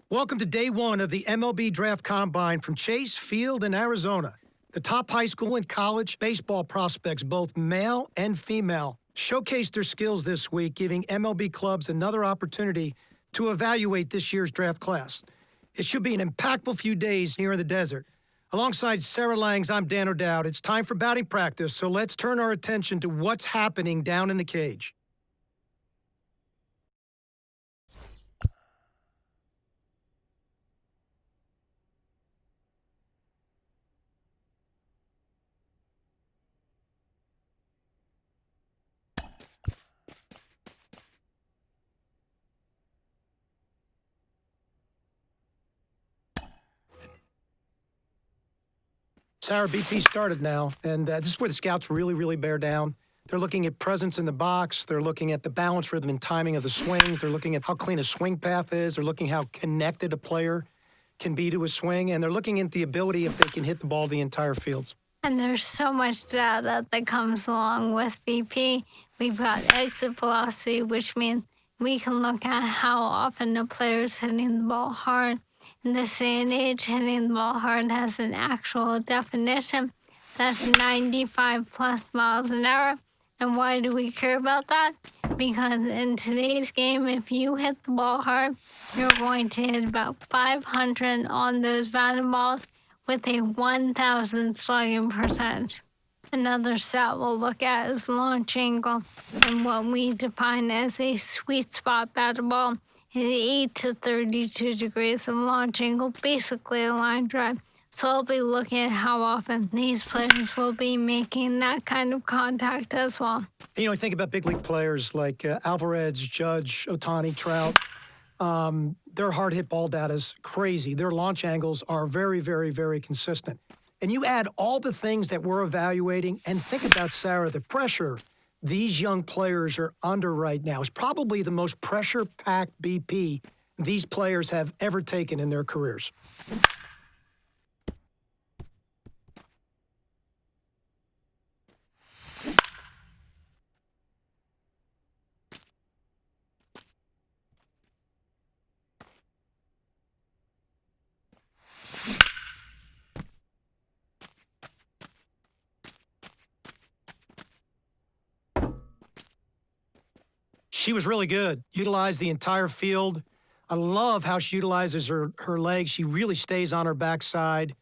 Welcome to day one of the MLB Draft Combine from Chase Field in Arizona. The top high school and college baseball prospects, both male and female, showcased their skills this week, giving MLB clubs another opportunity to evaluate this year's draft class. It should be an impactful few days here in the desert. Alongside Sarah Langs, I'm Dan O'Dowd. It's time for batting practice, so let's turn our attention to what's happening down in the cage. Sarah, BP started now, and this is where the scouts really bear down. They're looking at presence in the box. They're looking at the balance, rhythm, and timing of the swings. They're looking at how clean a swing path is. They're looking how connected a player can be to a swing, and they're looking at the ability if they can hit the ball the entire field. And there's so much data that comes along with BP. We've got exit velocity, which means we can look at how often a player's hitting the ball hard. In this day and age, hitting the ball hard has an actual definition. That's 95 plus miles an hour. And why do we care about that? Because in today's game, if you hit the ball hard, you're going to hit about 500 on those batted balls with a 1,000 slugging percentage. Another stat we'll look at is launch angle, and what we define as a sweet spot batted ball is 8 to 32 degrees of launch angle, basically a line drive. So I'll be looking at how often these players will be making that kind of contact as well. You know, I think about big league players like Alvarez, Judge, Ohtani, Trout. Their hard hit ball data is crazy. Their launch angles are very consistent. And you add all the things that we're evaluating, and think about, Sarah, the pressure these young players are under right now is probably the most pressure-packed BP these players have ever taken in their careers. She was really good, utilized the entire field. I love how she utilizes her legs. She really stays on her backside.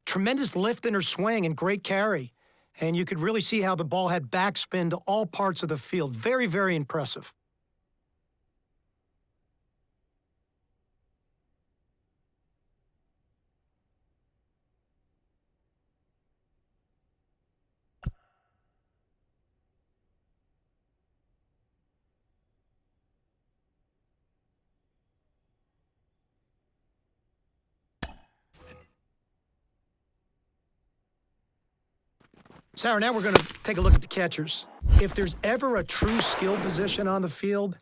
Tremendous lift in her swing and great carry. And you could really see how the ball had backspin to all parts of the field. Very impressive. Sarah, now we're going to take a look at the catchers. If there's ever a true skill position on the field,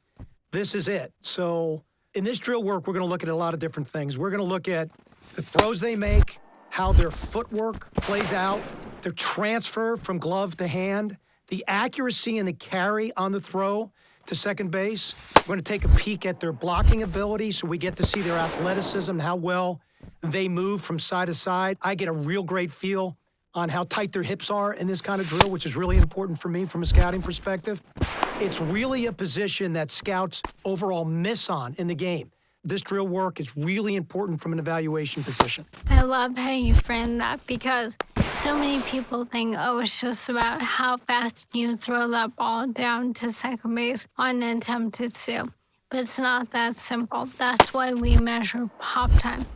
this is it. So in this drill work, we're going to look at a lot of different things. We're going to look at the throws they make, how their footwork plays out, their transfer from glove to hand, the accuracy and the carry on the throw to second base. We're going to take a peek at their blocking ability so we get to see their athleticism, how well they move from side to side. I get a real great feel on how tight their hips are in this kind of drill, which is really important for me from a scouting perspective. It's really a position that scouts overall miss on in the game. This drill work is really important from an evaluation position. I love how you frame that because so many people think, oh, it's just about how fast you throw that ball down to second base on an attempted steal. But it's not that simple. That's why we measure pop time.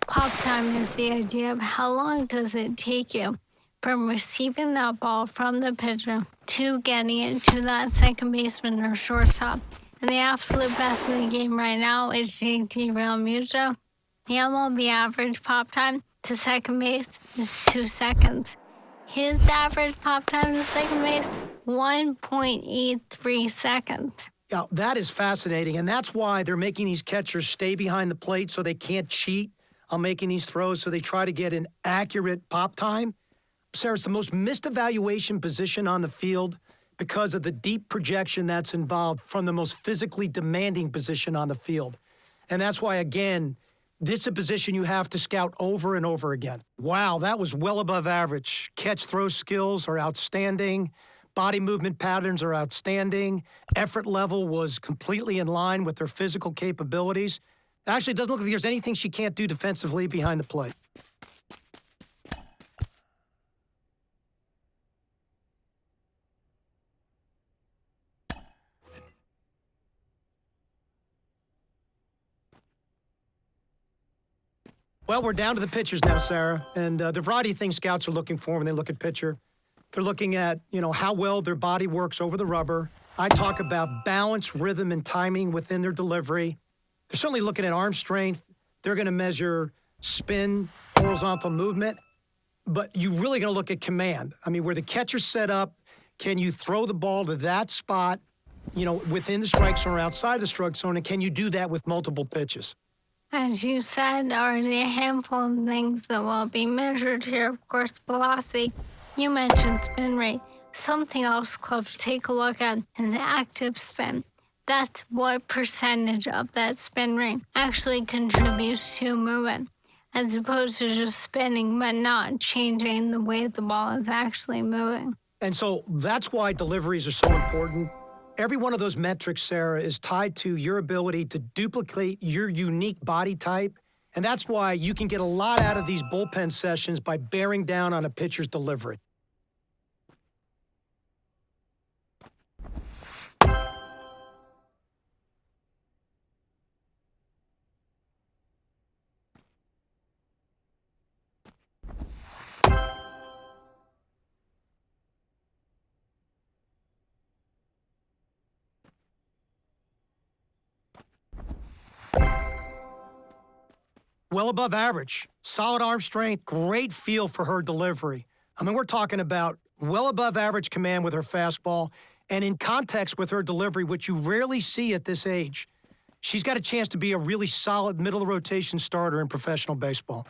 Pop time is the idea of how long does it take you from receiving that ball from the pitcher to getting it to that second baseman or shortstop. And the absolute best in the game right now is JT Realmuto. The MLB average pop time to second base is 2 seconds. His average pop time to second base, 1.83 seconds. Yeah, that is fascinating, and that's why they're making these catchers stay behind the plate so they can't cheat on making these throws, so they try to get an accurate pop time. Sarah, it's the most missed evaluation position on the field because of the deep projection that's involved from the most physically demanding position on the field. And that's why, again, This is a position you have to scout over and over again. Wow, that was well above average. Catch-throw skills are outstanding. Body movement patterns are outstanding. Effort level was completely in line with her physical capabilities. Actually, it doesn't look like there's anything she can't do defensively behind the plate. Well, we're down to the pitchers now, Sarah, and the variety of things scouts are looking for when they look at pitcher. They're looking at, how well their body works over the rubber. I talk about balance, rhythm, and timing within their delivery. They're certainly looking at arm strength. They're going to measure spin, horizontal movement, but you're really going to look at command. I mean, where the catcher's set up, can you throw the ball to that spot, within the strike zone or outside the strike zone, and can you do that with multiple pitches? As you said, already a handful of things that will be measured here. Of course, velocity. You mentioned spin rate. Something else clubs take a look at is active spin. That's what percentage of that spin rate actually contributes to movement, as opposed to just spinning but not changing the way the ball is actually moving. And so that's why deliveries are so important. Every one of those metrics, Sarah, is tied to your ability to duplicate your unique body type. And that's why you can get a lot out of these bullpen sessions by bearing down on a pitcher's delivery. Well above average, solid arm strength, great feel for her delivery. I mean, we're talking about well above average command with her fastball and in context with her delivery, which you rarely see at this age. She's got a chance to be a really solid middle of rotation starter in professional baseball.